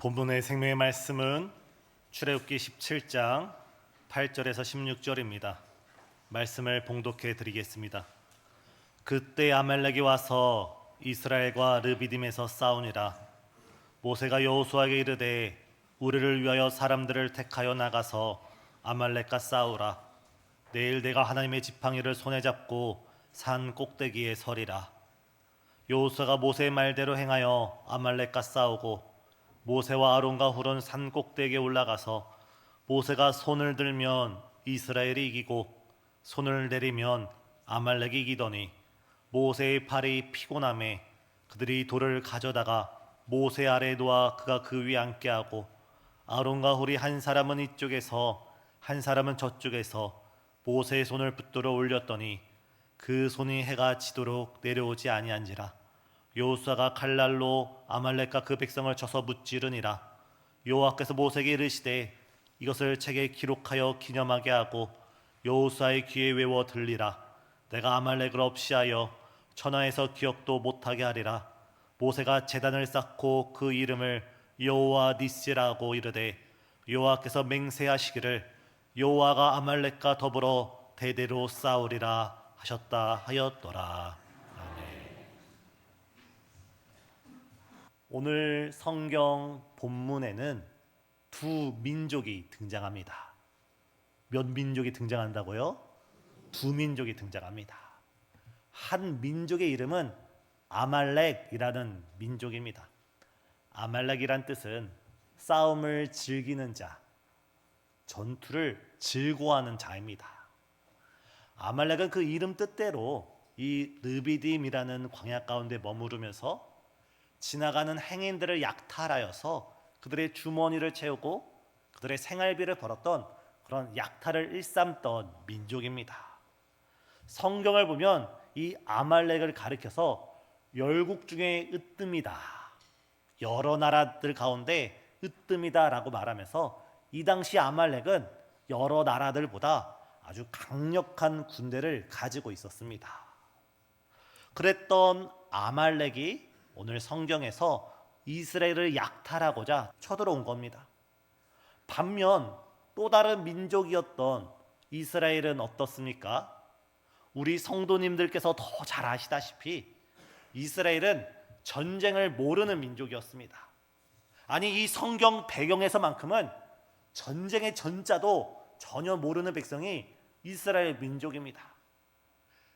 본문의 생명의 말씀은 출애굽기 17장 8절에서 16절입니다. 말씀을 봉독해 드리겠습니다. 그때 아말렉이 와서 이스라엘과 르비딤에서 싸우니라. 모세가 여호수아에게 이르되 우리를 위하여 사람들을 택하여 나가서 아말렉과 싸우라. 내일 내가 하나님의 지팡이를 손에 잡고 산 꼭대기에 서리라. 여호수아가 모세의 말대로 행하여 아말렉과 싸우고 모세와 아론과 훌은 산 꼭대기에 올라가서 모세가 손을 들면 이스라엘이 이기고 손을 내리면 아말렉이 이기더니 모세의 팔이 피곤함에 그들이 돌을 가져다가 모세 아래에 놓아 그가 그 위에 앉게 하고 아론과 훌이 한 사람은 이쪽에서 한 사람은 저쪽에서 모세의 손을 붙들어 올렸더니 그 손이 해가 지도록 내려오지 아니한지라. 여호수아가 칼날로 아말렉과 그 백성을 쳐서 무찌르니라. 여호와께서 모세에게 이르시되 이것을 책에 기록하여 기념하게 하고 여호수아의 귀에 외워 들리라. 내가 아말렉을 없이하여 천하에서 기억도 못하게 하리라. 모세가 제단을 쌓고 그 이름을 여호와 니시라고 이르되 여호와께서 맹세하시기를 여호와가 아말렉과 더불어 대대로 싸우리라 하셨다 하였더라. 오늘 성경 본문에는 두 민족이 등장합니다. 몇 민족이 등장한다고요? 두 민족이 등장합니다. 한 민족의 이름은 아말렉이라는 민족입니다. 아말렉이란 뜻은 싸움을 즐기는 자, 전투를 즐거워하는 자입니다. 아말렉은 그 이름 뜻대로 이 르비딤이라는 광야 가운데 머무르면서 지나가는 행인들을 약탈하여서 그들의 주머니를 채우고 그들의 생활비를 벌었던 그런 약탈을 일삼던 민족입니다. 성경을 보면 이 아말렉을 가리켜서 열국 중에 으뜸이다, 여러 나라들 가운데 으뜸이다라고 말하면서 이 당시 아말렉은 여러 나라들보다 아주 강력한 군대를 가지고 있었습니다. 그랬던 아말렉이 오늘 성경에서 이스라엘을 약탈하고자 쳐들어온 겁니다. 반면 또 다른 민족이었던 이스라엘은 어떻습니까? 우리 성도님들께서 더 잘 아시다시피 이스라엘은 전쟁을 모르는 민족이었습니다. 아니, 이 성경 배경에서만큼은 전쟁의 전자도 전혀 모르는 백성이 이스라엘 민족입니다.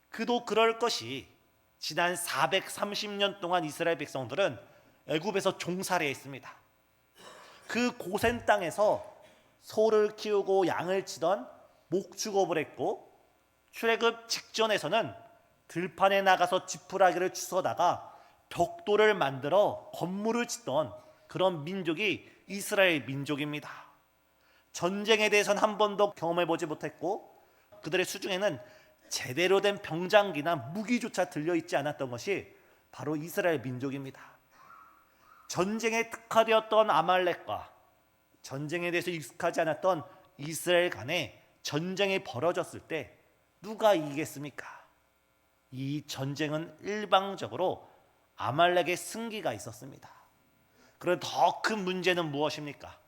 그도 그럴 것이 지난 430년 동안 이스라엘 백성들은 애굽에서 종살이 했습니다. 그 고센 땅에서 소를 키우고 양을 치던 목축업을 했고, 출애굽 직전에서는 들판에 나가서 지푸라기를 주워다가 벽돌을 만들어 건물을 짓던 그런 민족이 이스라엘 민족입니다. 전쟁에 대해서는 한 번도 경험해보지 못했고 그들의 수중에는 제대로 된 병장기나 무기조차 들려있지 않았던 것이 바로 이스라엘 민족입니다. 전쟁에 특화되었던 아말렉과 전쟁에 대해서 익숙하지 않았던 이스라엘 간에 전쟁이 벌어졌을 때 누가 이기겠습니까? 이 전쟁은 일방적으로 아말렉의 승기가 있었습니다. 그런데 더 큰 문제는 무엇입니까?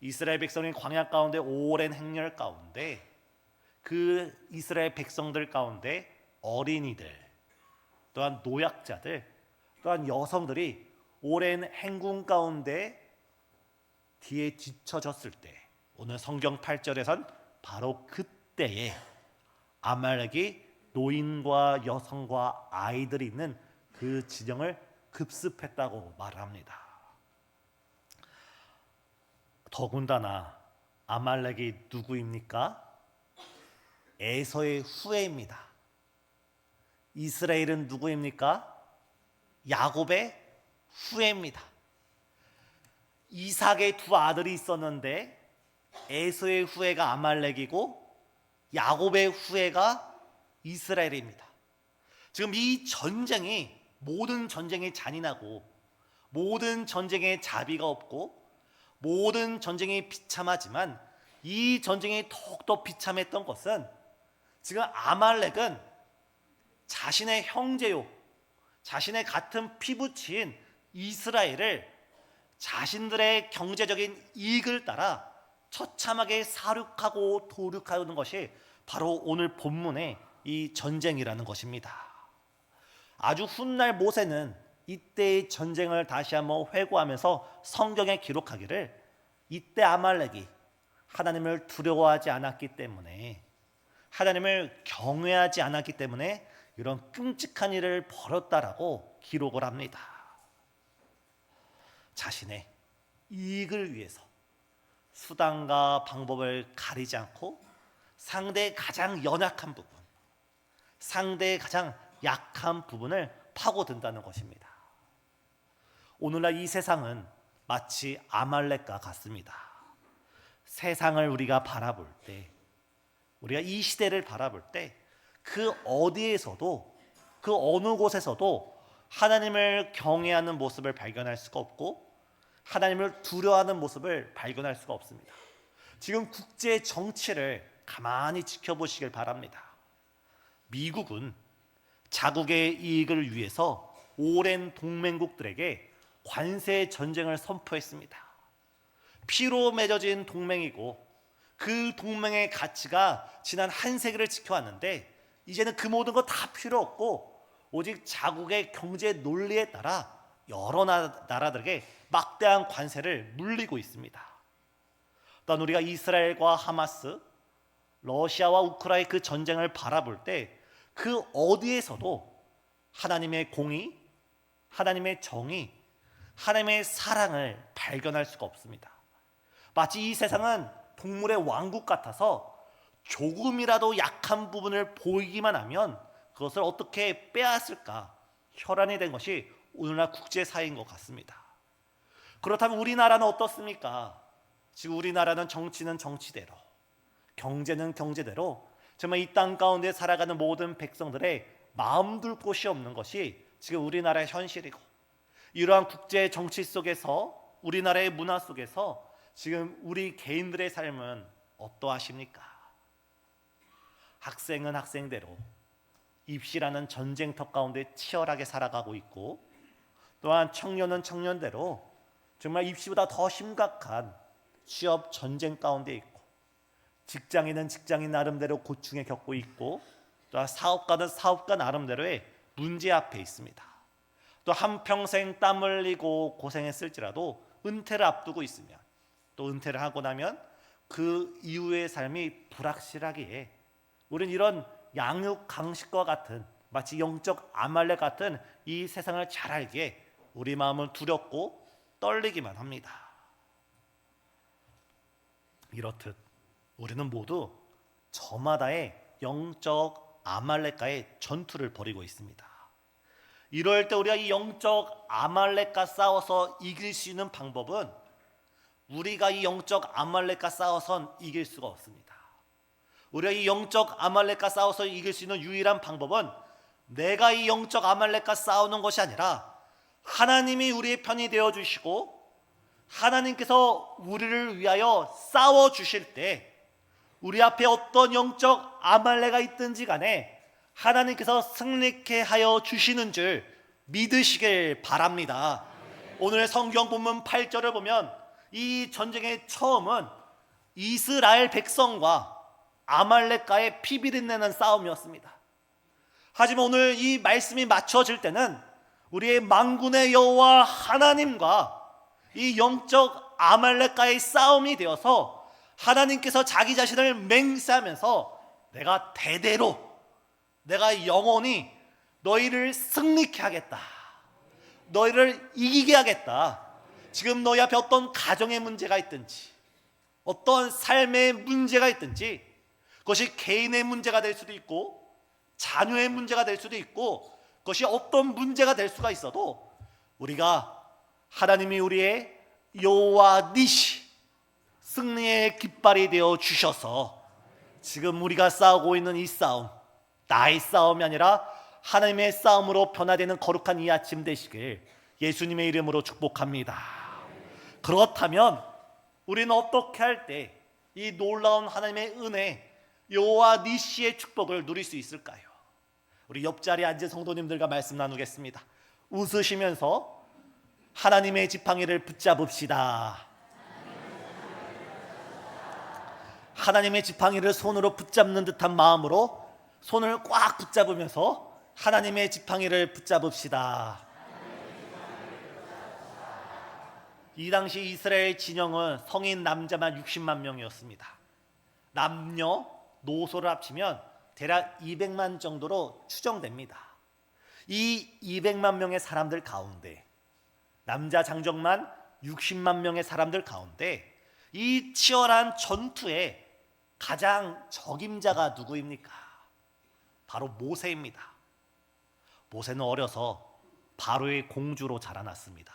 이스라엘 백성이 광야 가운데 오랜 행렬 가운데 그 이스라엘 백성들 가운데 어린이들, 또한 노약자들, 또한 여성들이 오랜 행군 가운데 뒤에 뒤처졌을 때, 오늘 성경 8절에선 바로 그때에 아말렉이 노인과 여성과 아이들이 있는 그 지경을 급습했다고 말합니다. 더군다나 아말렉이 누구입니까? 에서의 후예입니다. 이스라엘은 누구입니까? 야곱의 후예입니다. 이삭의 두 아들이 있었는데 에서의 후예가 아말렉이고 야곱의 후예가 이스라엘입니다. 지금 이 전쟁이, 모든 전쟁이 잔인하고 모든 전쟁에 자비가 없고 모든 전쟁이 비참하지만 이 전쟁이 더욱더 비참했던 것은 지금 아말렉은 자신의 형제요, 자신의 같은 피부치인 이스라엘을 자신들의 경제적인 이익을 따라 처참하게 사륙하고 도륙하는 것이 바로 오늘 본문의 이 전쟁이라는 것입니다. 아주 훗날 모세는 이때의 전쟁을 다시 한번 회고하면서 성경에 기록하기를, 이때 아말렉이 하나님을 두려워하지 않았기 때문에, 하나님을 경외하지 않았기 때문에 이런 끔찍한 일을 벌였다라고 기록을 합니다. 자신의 이익을 위해서 수단과 방법을 가리지 않고 상대의 가장 연약한 부분, 상대의 가장 약한 부분을 파고든다는 것입니다. 오늘날 이 세상은 마치 아말렉과 같습니다. 세상을 우리가 바라볼 때, 우리가 이 시대를 바라볼 때 그 어디에서도, 그 어느 곳에서도 하나님을 경외하는 모습을 발견할 수가 없고 하나님을 두려워하는 모습을 발견할 수가 없습니다. 지금 국제 정치를 가만히 지켜보시길 바랍니다. 미국은 자국의 이익을 위해서 오랜 동맹국들에게 관세 전쟁을 선포했습니다. 피로 맺어진 동맹이고 그 동맹의 가치가 지난 한 세기를 지켜왔는데 이제는 그 모든 거 다 필요 없고 오직 자국의 경제 논리에 따라 여러 나라들에게 막대한 관세를 물리고 있습니다. 또한 우리가 이스라엘과 하마스, 러시아와 우크라이나의 그 전쟁을 바라볼 때 그 어디에서도 하나님의 공의, 하나님의 정의, 하나님의 사랑을 발견할 수가 없습니다. 마치 이 세상은 동물의 왕국 같아서 조금이라도 약한 부분을 보이기만 하면 그것을 어떻게 빼앗을까 혈안이 된 것이 오늘날 국제사회인 것 같습니다. 그렇다면 우리나라는 어떻습니까? 지금 우리나라는 정치는 정치대로, 경제는 경제대로 정말 이 땅 가운데 살아가는 모든 백성들의 마음 둘 곳이 없는 것이 지금 우리나라의 현실이고, 이러한 국제 정치 속에서, 우리나라의 문화 속에서 지금 우리 개인들의 삶은 어떠하십니까? 학생은 학생대로 입시라는 전쟁터 가운데 치열하게 살아가고 있고, 또한 청년은 청년대로 정말 입시보다 더 심각한 취업 전쟁 가운데 있고, 직장인은 직장인 나름대로 고충에 겪고 있고, 또한 사업가는 사업가 나름대로의 문제 앞에 있습니다. 또 한평생 땀 흘리고 고생했을지라도 은퇴를 앞두고 있으면, 또 은퇴를 하고 나면 그 이후의 삶이 불확실하기에 우리는 이런 양육 강식과 같은, 마치 영적 아말렉 같은 이 세상을 잘 알기에 우리 마음은 두렵고 떨리기만 합니다. 이렇듯 우리는 모두 저마다의 영적 아말렉과의 전투를 벌이고 있습니다. 이럴 때 우리가 이 영적 아말렉과 싸워서 이길 수 있는 방법은, 우리가 이 영적 아말렉과 싸워선 이길 수가 없습니다. 우리가 이 영적 아말렉과 싸워서 이길 수 있는 유일한 방법은 내가 이 영적 아말렉과 싸우는 것이 아니라 하나님이 우리의 편이 되어주시고 하나님께서 우리를 위하여 싸워주실 때 우리 앞에 어떤 영적 아말렉가 있든지 간에 하나님께서 승리케 하여 주시는 줄 믿으시길 바랍니다. 오늘 성경 본문 8절을 보면 이 전쟁의 처음은 이스라엘 백성과 아말렉과의 피비린내는 싸움이었습니다. 하지만 오늘 이 말씀이 맞춰질 때는 우리의 만군의 여호와 하나님과 이 영적 아말렉과의 싸움이 되어서 하나님께서 자기 자신을 맹세하면서 내가 대대로, 내가 영원히 너희를 승리케 하겠다, 너희를 이기게 하겠다. 지금 너희 앞에 어떤 가정의 문제가 있든지, 어떤 삶의 문제가 있든지, 그것이 개인의 문제가 될 수도 있고 자녀의 문제가 될 수도 있고, 그것이 어떤 문제가 될 수가 있어도 우리가 하나님이 우리의 여호와 니시, 승리의 깃발이 되어 주셔서 지금 우리가 싸우고 있는 이 싸움, 나의 싸움이 아니라 하나님의 싸움으로 변화되는 거룩한 이 아침 되시길 예수님의 이름으로 축복합니다. 그렇다면 우리는 어떻게 할 때 이 놀라운 하나님의 은혜, 여호와 니시의 축복을 누릴 수 있을까요? 우리 옆자리에 앉은 성도님들과 말씀 나누겠습니다. 웃으시면서 하나님의 지팡이를 붙잡읍시다. 하나님의 지팡이를 손으로 붙잡는 듯한 마음으로 손을 꽉 붙잡으면서 하나님의 지팡이를 붙잡읍시다. 이 당시 이스라엘 진영은 성인 남자만 60만 명이었습니다. 남녀, 노소를 합치면 대략 200만 정도로 추정됩니다. 이 200만 명의 사람들 가운데, 남자 장정만 60만 명의 사람들 가운데 이 치열한 전투에 가장 적임자가 누구입니까? 바로 모세입니다. 모세는 어려서 바로의 공주로 자라났습니다.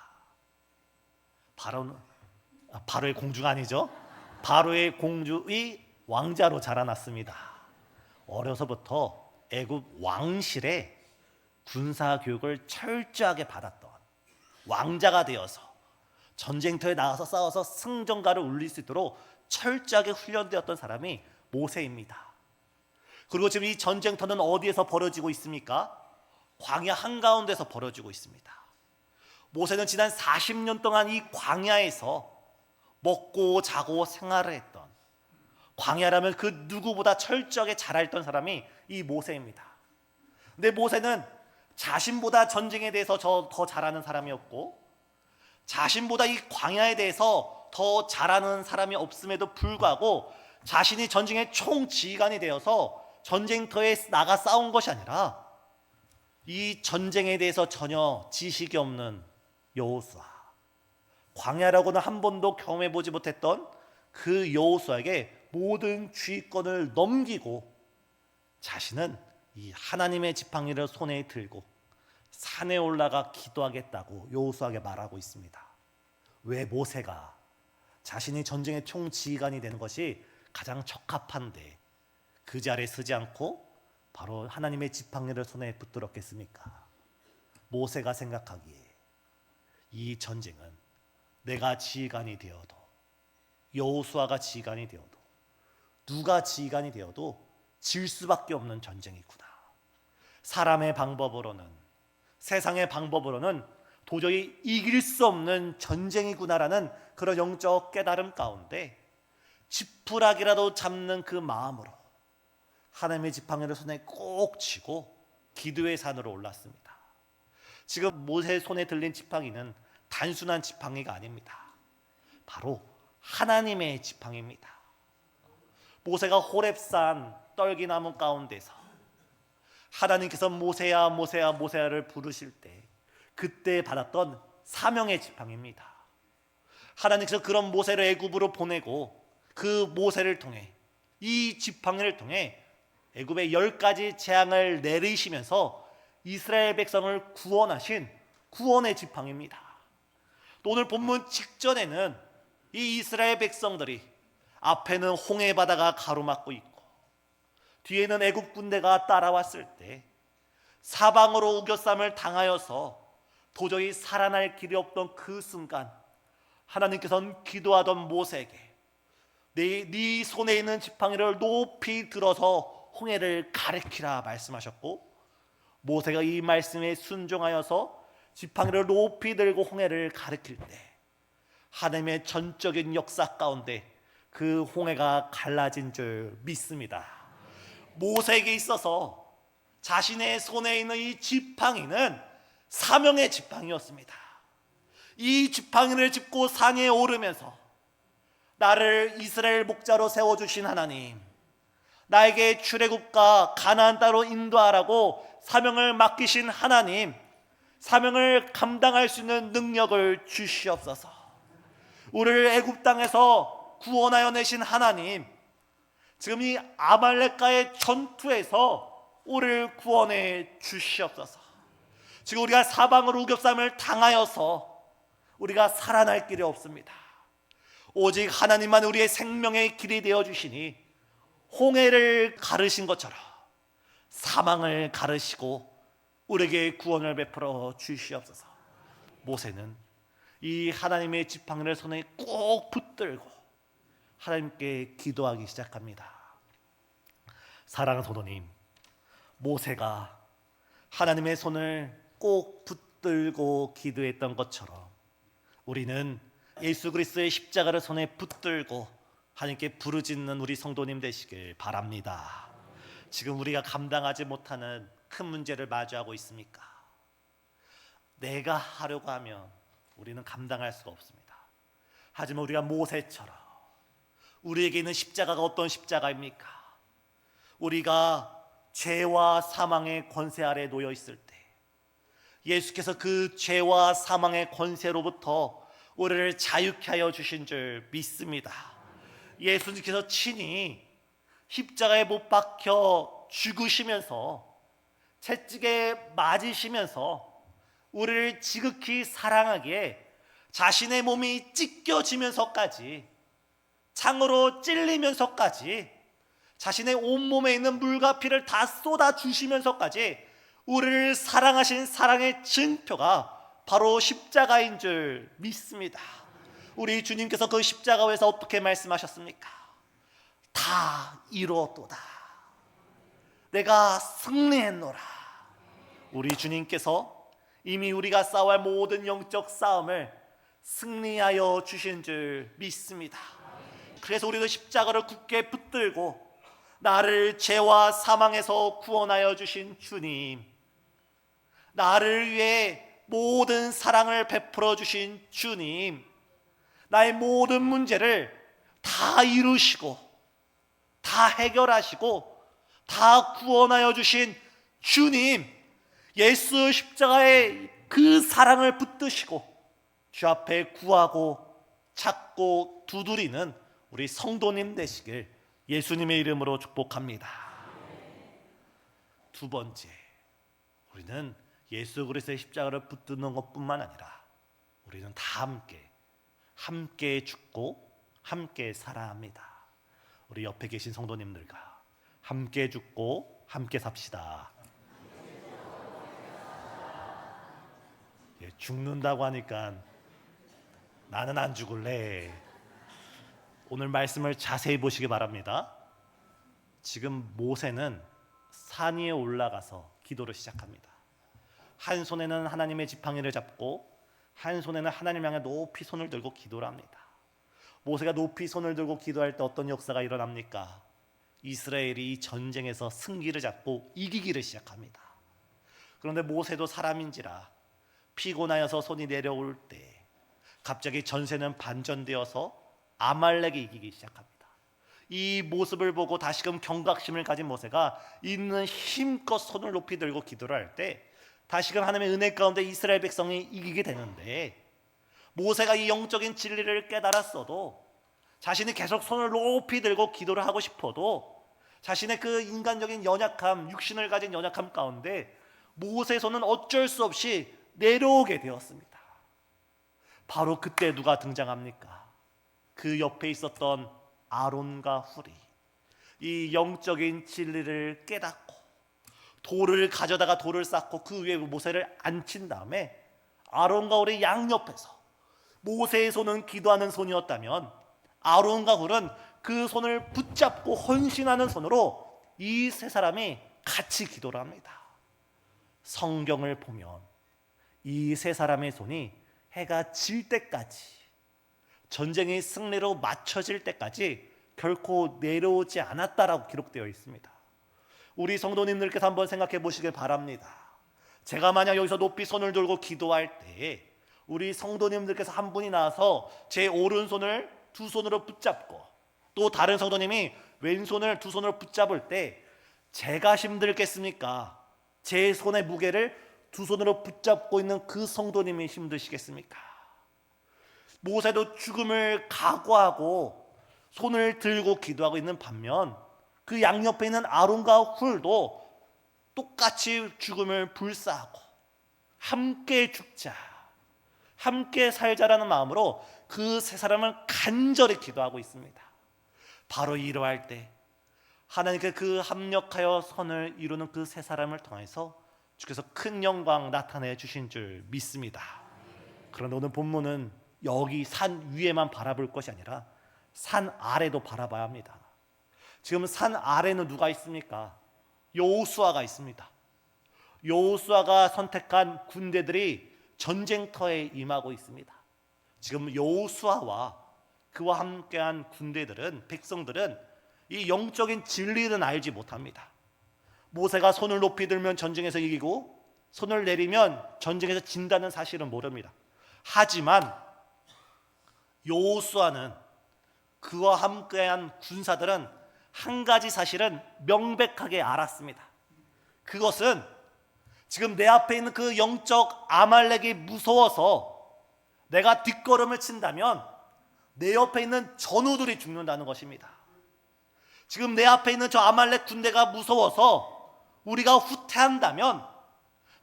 바로의 공주가 아니죠. 바로의 공주의 왕자로 자라났습니다. 어려서부터 애굽 왕실에 군사 교육을 철저하게 받았던 왕자가 되어서 전쟁터에 나가서 싸워서 승전가를 울릴 수 있도록 철저하게 훈련되었던 사람이 모세입니다. 그리고 지금 이 전쟁터는 어디에서 벌어지고 있습니까? 광야 한가운데서 벌어지고 있습니다. 모세는 지난 40년 동안 이 광야에서 먹고 자고 생활을 했던, 광야라면 그 누구보다 철저하게 잘 알던 사람이 이 모세입니다. 근데 모세는 자신보다 전쟁에 대해서 더 잘 아는 사람이었고, 자신보다 이 광야에 대해서 더 잘하는 사람이 없음에도 불구하고 자신이 전쟁의 총지휘관이 되어서 전쟁터에 나가 싸운 것이 아니라 이 전쟁에 대해서 전혀 지식이 없는 여호수아, 광야라고는 한 번도 경험해보지 못했던 그 여호수아에게 모든 주의권을 넘기고 자신은 이 하나님의 지팡이를 손에 들고 산에 올라가 기도하겠다고 여호수아에게 말하고 있습니다. 왜 모세가 자신이 전쟁의 총지휘관이 되는 것이 가장 적합한데 그 자리에 서지 않고 바로 하나님의 지팡이를 손에 붙들었겠습니까? 모세가 생각하기에 이 전쟁은 내가 지휘관이 되어도, 여호수아가 지휘관이 되어도, 누가 지휘관이 되어도 질 수밖에 없는 전쟁이구나. 사람의 방법으로는, 세상의 방법으로는 도저히 이길 수 없는 전쟁이구나라는 그런 영적 깨달음 가운데 지푸라기라도 잡는 그 마음으로 하나님의 지팡이를 손에 꼭 쥐고 기도의 산으로 올랐습니다. 지금 모세의 손에 들린 지팡이는 단순한 지팡이가 아닙니다. 바로 하나님의 지팡이입니다. 모세가 호렙산 떨기나무 가운데서 하나님께서 모세야 모세야 모세야를 부르실 때 그때 받았던 사명의 지팡이입니다. 하나님께서 그런 모세를 애굽으로 보내고 그 모세를 통해, 이 지팡이를 통해 애굽의 10가지 재앙을 내리시면서 이스라엘 백성을 구원하신 구원의 지팡이입니다. 또 오늘 본문 직전에는 이 이스라엘 백성들이 앞에는 홍해 바다가 가로막고 있고 뒤에는 애굽 군대가 따라왔을 때 사방으로 우겨쌈을 당하여서 도저히 살아날 길이 없던 그 순간 하나님께서는 기도하던 모세에게 네 손에 있는 지팡이를 높이 들어서 홍해를 가리키라 말씀하셨고, 모세가 이 말씀에 순종하여서 지팡이를 높이 들고 홍해를 가리킬 때 하나님의 전적인 역사 가운데 그 홍해가 갈라진 줄 믿습니다. 모세에게 있어서 자신의 손에 있는 이 지팡이는 사명의 지팡이였습니다. 이 지팡이를 짚고 산에 오르면서 나를 이스라엘 목자로 세워주신 하나님, 나에게 출애굽과 가나안 땅으로 인도하라고 사명을 맡기신 하나님, 사명을 감당할 수 있는 능력을 주시옵소서. 우리를 애굽 땅에서 구원하여 내신 하나님, 지금 이 아말렉과의 전투에서 우리를 구원해 주시옵소서. 지금 우리가 사방으로 우겹삼을 당하여서 우리가 살아날 길이 없습니다. 오직 하나님만 우리의 생명의 길이 되어 주시니 홍해를 가르신 것처럼 사망을 가르시고 우리에게 구원을 베풀어 주시옵소서. 모세는 이 하나님의 지팡이를 손에 꼭 붙들고 하나님께 기도하기 시작합니다. 사랑하는 성도님, 모세가 하나님의 손을 꼭 붙들고 기도했던 것처럼 우리는 예수 그리스도의 십자가를 손에 붙들고 하나님께 부르짖는 우리 성도님 되시길 바랍니다. 지금 우리가 감당하지 못하는 큰 문제를 마주하고 있습니까? 내가 하려고 하면 우리는 감당할 수가 없습니다. 하지만 우리가 모세처럼 우리에게 있는 십자가가 어떤 십자가입니까? 우리가 죄와 사망의 권세 아래 놓여 있을 때 예수께서 그 죄와 사망의 권세로부터 우리를 자유케 하여 주신 줄 믿습니다. 예수님께서 친히 십자가에 못 박혀 죽으시면서 채찍에 맞으시면서 우리를 지극히 사랑하기에 자신의 몸이 찢겨지면서까지, 창으로 찔리면서까지, 자신의 온몸에 있는 물과 피를 다 쏟아주시면서까지 우리를 사랑하신 사랑의 증표가 바로 십자가인 줄 믿습니다. 우리 주님께서 그 십자가에서 어떻게 말씀하셨습니까? 다 이루었도다. 내가 승리했노라. 우리 주님께서 이미 우리가 싸워야 할 모든 영적 싸움을 승리하여 주신 줄 믿습니다. 그래서 우리도 십자가를 굳게 붙들고 나를 죄와 사망에서 구원하여 주신 주님, 나를 위해 모든 사랑을 베풀어 주신 주님, 나의 모든 문제를 다 이루시고 다 해결하시고 다 구원하여 주신 주님, 예수 십자가의 그 사랑을 붙드시고 주 앞에 구하고 찾고 두드리는 우리 성도님 되시길 예수님의 이름으로 축복합니다. 두 번째, 우리는 예수 그리스도의 십자가를 붙드는 것뿐만 아니라 우리는 다 함께 죽고 함께 살아야 합니다. 우리 옆에 계신 성도님들과 함께 죽고 함께 삽시다. 죽는다고 하니까 나는 안 죽을래. 오늘 말씀을 자세히 보시기 바랍니다. 지금 모세는 산 위에 올라가서 기도를 시작합니다. 한 손에는 하나님의 지팡이를 잡고 한 손에는 하나님 향해 높이 손을 들고 기도를 합니다. 모세가 높이 손을 들고 기도할 때 어떤 역사가 일어납니까? 이스라엘이 전쟁에서 승기를 잡고 이기기를 시작합니다. 그런데 모세도 사람인지라 피곤하여서 손이 내려올 때 갑자기 전세는 반전되어서 아말렉이 이기기 시작합니다. 이 모습을 보고 다시금 경각심을 가진 모세가 있는 힘껏 손을 높이 들고 기도를 할 때 다시금 하나님의 은혜 가운데 이스라엘 백성이 이기게 되는데, 모세가 이 영적인 진리를 깨달았어도 자신이 계속 손을 높이 들고 기도를 하고 싶어도 자신의 그 인간적인 연약함, 육신을 가진 연약함 가운데 모세의 손은 어쩔 수 없이 내려오게 되었습니다. 바로 그때 누가 등장합니까? 그 옆에 있었던 아론과 훌이 이 영적인 진리를 깨닫고 돌을 가져다가 돌을 쌓고 그 위에 모세를 앉힌 다음에 아론과 훌이 양옆에서, 모세의 손은 기도하는 손이었다면 아론과 훌은 그 손을 붙잡고 헌신하는 손으로 이 세 사람이 같이 기도를 합니다. 성경을 보면 이 세 사람의 손이 해가 질 때까지, 전쟁의 승리로 맞춰질 때까지 결코 내려오지 않았다라고 기록되어 있습니다. 우리 성도님들께서 한번 생각해 보시길 바랍니다. 제가 만약 여기서 높이 손을 들고 기도할 때 우리 성도님들께서 한 분이 나와서 제 오른손을 두 손으로 붙잡고 또 다른 성도님이 왼손을 두 손으로 붙잡을 때 제가 힘들겠습니까? 제 손의 무게를 두 손으로 붙잡고 있는 그 성도님이 힘드시겠습니까? 모세도 죽음을 각오하고 손을 들고 기도하고 있는 반면 그 양옆에 있는 아론과 훌도 똑같이 죽음을 불사하고 함께 죽자, 함께 살자라는 마음으로 그 세 사람은 간절히 기도하고 있습니다. 바로 이러할 때 하나님께 그 합력하여 선을 이루는 그 세 사람을 통해서 주께서 큰 영광 나타내 주신 줄 믿습니다. 그런데 오늘 본문은 여기 산 위에만 바라볼 것이 아니라 산 아래도 바라봐야 합니다. 지금 산 아래는 누가 있습니까? 여호수아가 있습니다. 여호수아가 선택한 군대들이 전쟁터에 임하고 있습니다. 지금 여호수아와 그와 함께한 군대들은, 백성들은 이 영적인 진리는 알지 못합니다. 모세가 손을 높이 들면 전쟁에서 이기고 손을 내리면 전쟁에서 진다는 사실은 모릅니다. 하지만 여호수아는, 그와 함께한 군사들은 한 가지 사실은 명백하게 알았습니다. 그것은 지금 내 앞에 있는 그 영적 아말렉이 무서워서 내가 뒷걸음을 친다면 내 옆에 있는 전우들이 죽는다는 것입니다. 지금 내 앞에 있는 저 아말렉 군대가 무서워서 우리가 후퇴한다면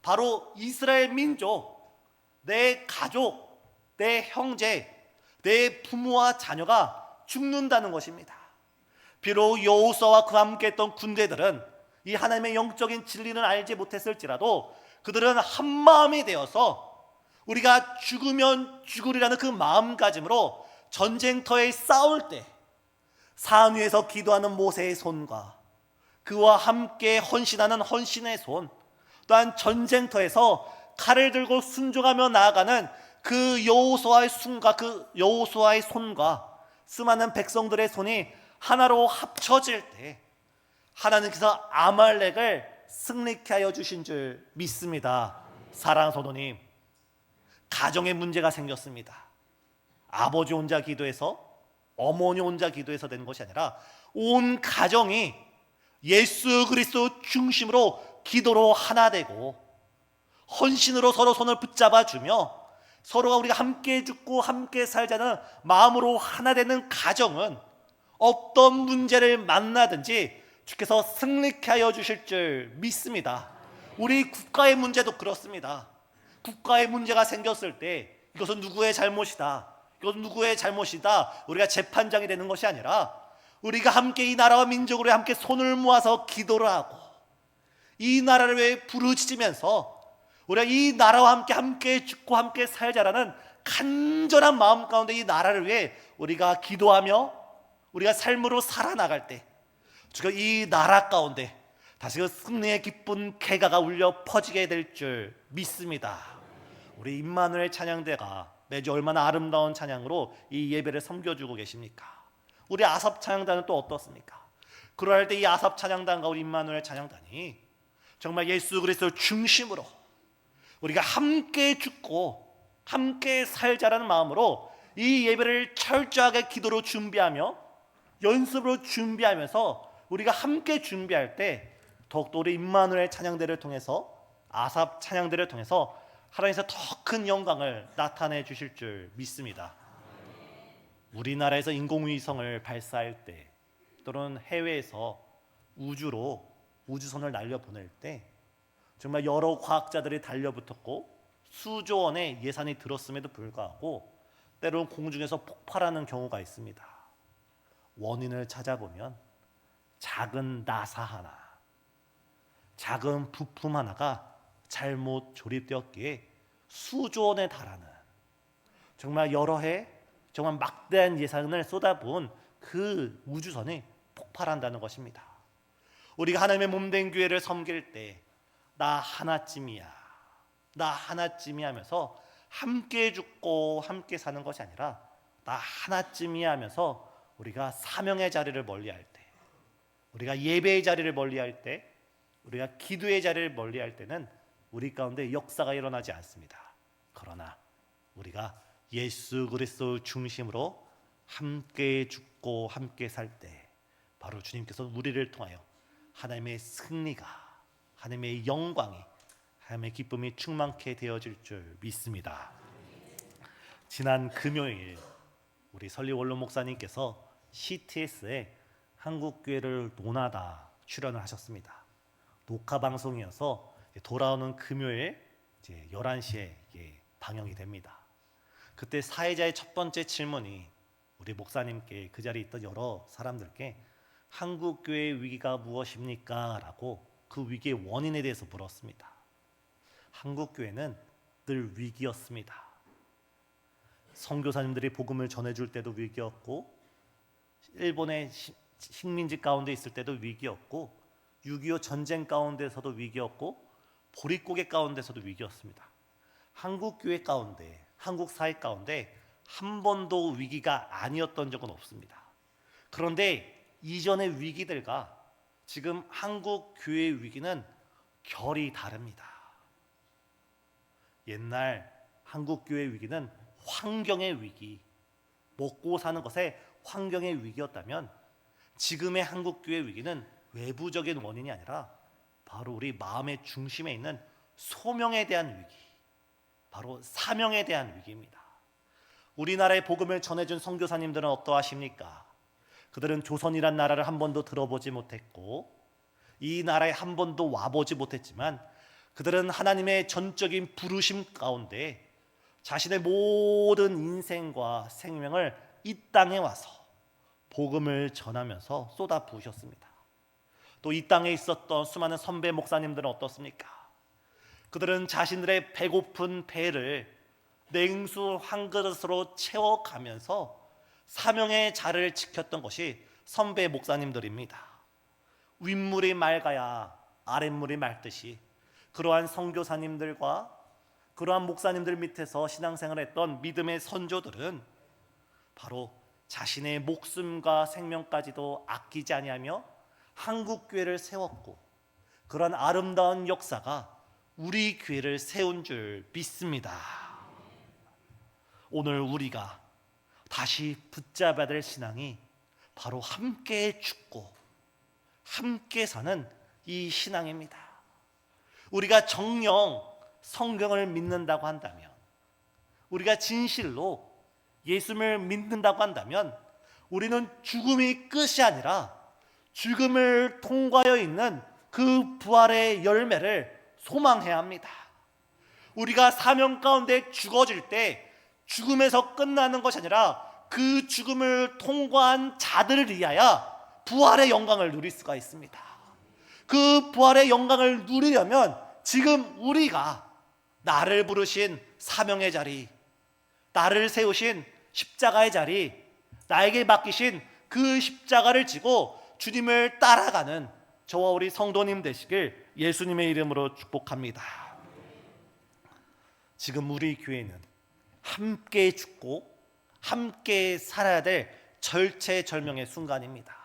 바로 이스라엘 민족, 내 가족, 내 형제, 내 부모와 자녀가 죽는다는 것입니다. 비록 여호수아와 그와 함께했던 군대들은 이 하나님의 영적인 진리는 알지 못했을지라도 그들은 한마음이 되어서 우리가 죽으면 죽으리라는 그 마음가짐으로 전쟁터에 싸울 때 산 위에서 기도하는 모세의 손과 그와 함께 헌신하는 헌신의 손, 또한 전쟁터에서 칼을 들고 순종하며 나아가는 그 여호수아의 손과 수많은 백성들의 손이 하나로 합쳐질 때 하나님께서 아말렉을 승리케 하여 주신 줄 믿습니다. 사랑하는 성도님, 가정에 문제가 생겼습니다. 아버지 혼자 기도해서, 어머니 혼자 기도해서 되는 것이 아니라 온 가정이 예수 그리스도 중심으로 기도로 하나 되고 헌신으로 서로 손을 붙잡아 주며 서로가 우리가 함께 죽고 함께 살자는 마음으로 하나 되는 가정은 어떤 문제를 만나든지 주께서 승리케 하여 주실 줄 믿습니다. 우리 국가의 문제도 그렇습니다. 국가의 문제가 생겼을 때 이것은 누구의 잘못이다, 이것은 누구의 잘못이다, 우리가 재판장이 되는 것이 아니라 우리가 함께 이 나라와 민족으로 함께 손을 모아서 기도를 하고 이 나라를 위해 부르짖으면서 우리가 이 나라와 함께 죽고 함께 살자라는 간절한 마음 가운데 이 나라를 위해 우리가 기도하며 우리가 삶으로 살아나갈 때 주가 이 나라 가운데 다시 그 승리의 기쁜 개가가 울려 퍼지게 될 줄 믿습니다. 우리 임마누엘 찬양대가 매주 얼마나 아름다운 찬양으로 이 예배를 섬겨주고 계십니까? 우리 아삽 찬양단은 또 어떻습니까? 그럴 때 이 아삽 찬양단과 우리 임마누엘 찬양단이 정말 예수 그리스도 중심으로 우리가 함께 죽고 함께 살자라는 마음으로 이 예배를 철저하게 기도로 준비하며 연습으로 준비하면서 우리가 함께 준비할 때 더욱더 우리 임마누엘 찬양대를 통해서, 아삽 찬양대를 통해서 하나님께서 더 큰 영광을 나타내 주실 줄 믿습니다. 우리나라에서 인공위성을 발사할 때 또는 해외에서 우주로 우주선을 날려보낼 때 정말 여러 과학자들이 달려붙었고 수조 원의 예산이 들었음에도 불구하고 때로는 공중에서 폭발하는 경우가 있습니다. 원인을 찾아보면 작은 나사 하나, 작은 부품 하나가 잘못 조립되었기에 수조 원에 달하는, 정말 여러 해 정말 막대한 예산을 쏟아부은 그 우주선이 폭발한다는 것입니다. 우리가 하나님의 몸된 교회를 섬길 때 나 하나쯤이야, 나 하나쯤이야 하면서 함께 죽고 함께 사는 것이 아니라 나 하나쯤이야 하면서 우리가 사명의 자리를 멀리할 때, 우리가 예배의 자리를 멀리할 때, 우리가 기도의 자리를 멀리할 때는 우리 가운데 역사가 일어나지 않습니다. 그러나 우리가 예수 그리스도 중심으로 함께 죽고 함께 살 때 바로 주님께서 우리를 통하여 하나님의 승리가, 하나님의 영광이, 하나님의 기쁨이 충만케 되어질 줄 믿습니다. 지난 금요일 우리 설리 원로 목사님께서 CTS에 한국교회를 논하다 출연을 하셨습니다. 녹화 방송이어서 돌아오는 금요일 이제 11시에 방영이 됩니다. 그때 사회자의 첫 번째 질문이 우리 목사님께, 그 자리에 있던 여러 사람들께 한국교회의 위기가 무엇입니까? 라고 그 위기의 원인에 대해서 물었습니다. 한국교회는 늘 위기였습니다. 선교사님들이 복음을 전해줄 때도 위기였고, 일본의 식민지 가운데 있을 때도 위기였고, 6.25 전쟁 가운데서도 위기였고, 보릿고개 가운데서도 위기였습니다. 한국교회 가운데, 한국 사회 가운데 한 번도 위기가 아니었던 적은 없습니다. 그런데 이전의 위기들과 지금 한국 교회의 위기는 결이 다릅니다. 옛날 한국 교회의 위기는 환경의 위기, 먹고 사는 것에 환경의 위기였다면 지금의 한국 교회의 위기는 외부적인 원인이 아니라 바로 우리 마음의 중심에 있는 소명에 대한 위기, 바로 사명에 대한 위기입니다. 우리나라의 복음을 전해준 선교사님들은 어떠하십니까? 그들은 조선이란 나라를 한 번도 들어보지 못했고 이 나라에 한 번도 와보지 못했지만 그들은 하나님의 전적인 부르심 가운데 자신의 모든 인생과 생명을 이 땅에 와서 복음을 전하면서 쏟아 부으셨습니다. 또 이 땅에 있었던 수많은 선배 목사님들은 어떻습니까? 그들은 자신들의 배고픈 배를 냉수 한 그릇으로 채워가면서 사명의 자리를 지켰던 것이 선배 목사님들입니다. 윗물이 맑아야 아랫물이 맑듯이 그러한 선교사님들과 그러한 목사님들 밑에서 신앙생활을 했던 믿음의 선조들은 바로 자신의 목숨과 생명까지도 아끼지 아니하며 한국 교회를 세웠고 그러한 아름다운 역사가 우리 교회를 세운 줄 믿습니다. 오늘 우리가 다시 붙잡아야 될 신앙이 바로 함께 죽고 함께 사는 이 신앙입니다. 우리가 정녕 성경을 믿는다고 한다면, 우리가 진실로 예수를 믿는다고 한다면 우리는 죽음이 끝이 아니라 죽음을 통과하여 있는 그 부활의 열매를 소망해야 합니다. 우리가 사명 가운데 죽어질 때 죽음에서 끝나는 것이 아니라 그 죽음을 통과한 자들을 위하여 부활의 영광을 누릴 수가 있습니다. 그 부활의 영광을 누리려면 지금 우리가 나를 부르신 사명의 자리, 나를 세우신 십자가의 자리, 나에게 맡기신 그 십자가를 지고 주님을 따라가는 저와 우리 성도님 되시길 예수님의 이름으로 축복합니다. 지금 우리 교회는 함께 죽고 함께 살아야 될 절체절명의 순간입니다.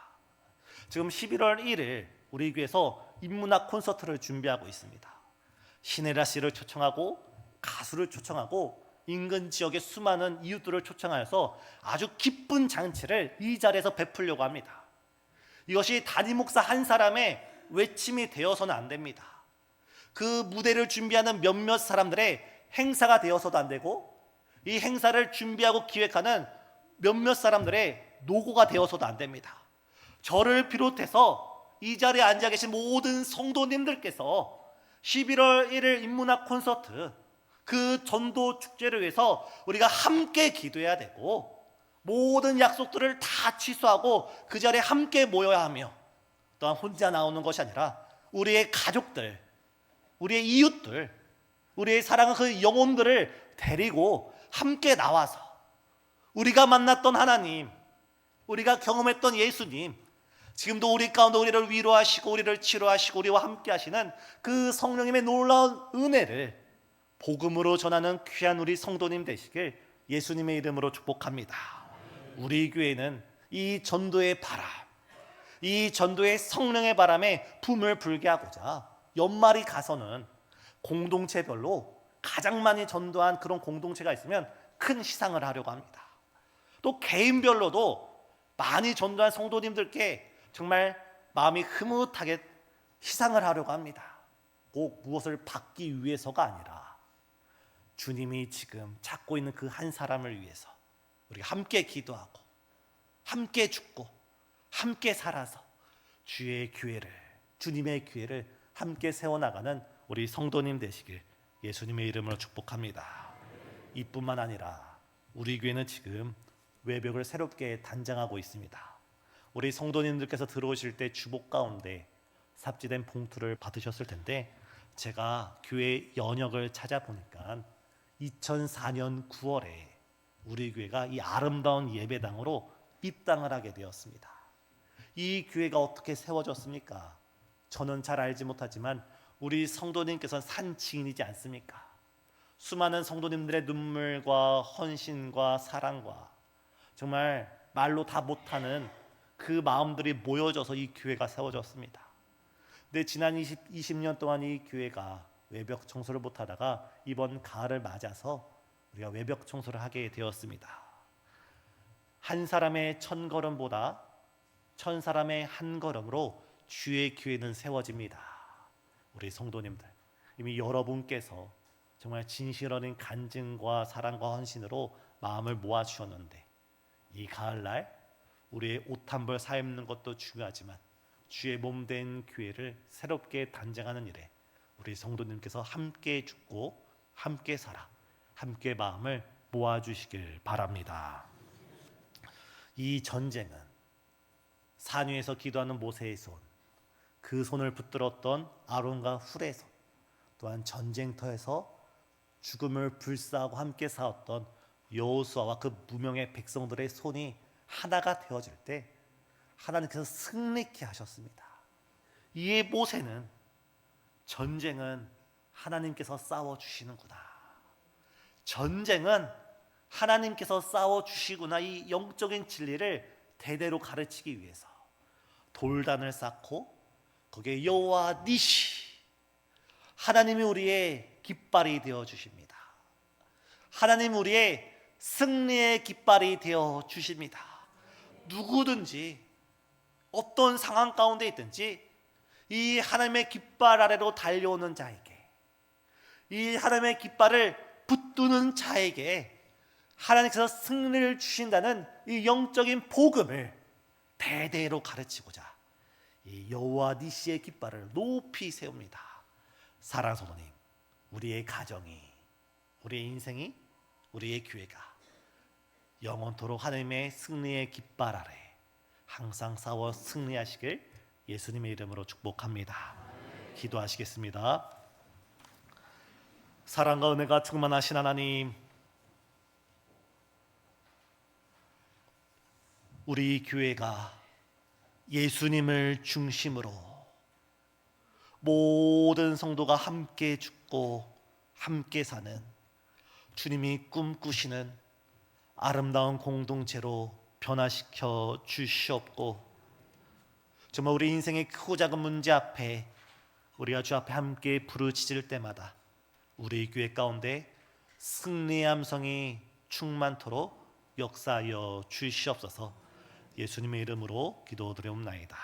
지금 11월 1일 우리 교회에서 인문학 콘서트를 준비하고 있습니다. 신혜라 씨를 초청하고 가수를 초청하고 인근 지역의 수많은 이웃들을 초청하여서 아주 기쁜 잔치를 이 자리에서 베풀려고 합니다. 이것이 담임 목사 한 사람의 외침이 되어서는 안 됩니다. 그 무대를 준비하는 몇몇 사람들의 행사가 되어서도 안 되고 이 행사를 준비하고 기획하는 몇몇 사람들의 노고가 되어서도 안 됩니다. 저를 비롯해서 이 자리에 앉아 계신 모든 성도님들께서 11월 1일 인문학 콘서트 그 전도 축제를 위해서 우리가 함께 기도해야 되고 모든 약속들을 다 취소하고 그 자리에 함께 모여야 하며 또한 혼자 나오는 것이 아니라 우리의 가족들, 우리의 이웃들, 우리의 사랑하는 그 영혼들을 데리고 함께 나와서 우리가 만났던 하나님, 우리가 경험했던 예수님, 지금도 우리 가운데 우리를 위로하시고 우리를 치료하시고 우리와 함께 하시는 그 성령님의 놀라운 은혜를 복음으로 전하는 귀한 우리 성도님 되시길 예수님의 이름으로 축복합니다. 우리 교회는 이 전도의 바람, 이 전도의 성령의 바람에 품을 불게 하고자 연말이 가서는 공동체별로 가장 많이 전도한 그런 공동체가 있으면 큰 시상을 하려고 합니다. 또 개인별로도 많이 전도한 성도님들께 정말 마음이 흐뭇하게 시상을 하려고 합니다. 꼭 무엇을 받기 위해서가 아니라 주님이 지금 찾고 있는 그 한 사람을 위해서 우리가 함께 기도하고 함께 죽고 함께 살아서 주의 교회를, 주님의 교회를 함께 세워나가는 우리 성도님 되시길 예수님의 이름으로 축복합니다. 이뿐만 아니라 우리 교회는 지금 외벽을 새롭게 단장하고 있습니다. 우리 성도님들께서 들어오실 때 주복 가운데 삽지된 봉투를 받으셨을 텐데 제가 교회 연역을 찾아보니까 2004년 9월에 우리 교회가 이 아름다운 예배당으로 입당을 하게 되었습니다. 이 교회가 어떻게 세워졌습니까? 저는 잘 알지 못하지만 우리 성도님께서는 산 증인이지 않습니까? 수많은 성도님들의 눈물과 헌신과 사랑과 정말 말로 다 못하는 그 마음들이 모여져서 이 교회가 세워졌습니다. 근데 지난 20년 동안 이 교회가 외벽 청소를 못하다가 이번 가을을 맞아서 우리가 외벽 청소를 하게 되었습니다. 한 사람의 1000걸음보다 1000사람의 한 걸음으로 주의 교회는 세워집니다. 우리 성도님들, 이미 여러분께서 정말 진실 어린 간증과 사랑과 헌신으로 마음을 모아주셨는데 이 가을날 우리의 옷 한 벌 사입는 것도 중요하지만 주의 몸 된 교회를 새롭게 단장하는 일에 우리 성도님께서 함께 죽고 함께 살아 함께 마음을 모아주시길 바랍니다. 이 전쟁은 산 위에서 기도하는 모세의 손, 그 손을 붙들었던 아론과 훌의 손, 또한 전쟁터에서 죽음을 불사하고 함께 싸웠던 여호수아와 그 무명의 백성들의 손이 하나가 되어질 때 하나님께서 승리케 하셨습니다. 이에 모세는 전쟁은 하나님께서 싸워주시는구나, 전쟁은 하나님께서 싸워주시구나, 이 영적인 진리를 대대로 가르치기 위해서 돌단을 쌓고 거기에 여호와 니시, 하나님이 우리의 깃발이 되어 주십니다. 하나님 우리의 승리의 깃발이 되어 주십니다. 누구든지 어떤 상황 가운데 있든지 이 하나님의 깃발 아래로 달려오는 자에게, 이 하나님의 깃발을 붙드는 자에게 하나님께서 승리를 주신다는 이 영적인 복음을 대대로 가르치고자 이 여호와 니시의 깃발을 높이 세웁니다. 사랑하는 성도님, 우리의 가정이, 우리의 인생이, 우리의 교회가 영원토록 하나님의 승리의 깃발 아래 항상 싸워 승리하시길 예수님의 이름으로 축복합니다. 기도하시겠습니다. 사랑과 은혜가 충만하신 하나님, 우리 교회가 예수님을 중심으로 모든 성도가 함께 죽고 함께 사는 주님이 꿈꾸시는 아름다운 공동체로 변화시켜 주시옵고, 정말 우리 인생의 크고 작은 문제 앞에 우리가 주 앞에 함께 부르짖을 때마다 우리 교회 가운데 승리의 함성이 충만토록 역사하여 주시옵소서. 예수님의 이름으로 기도드리옵나이다.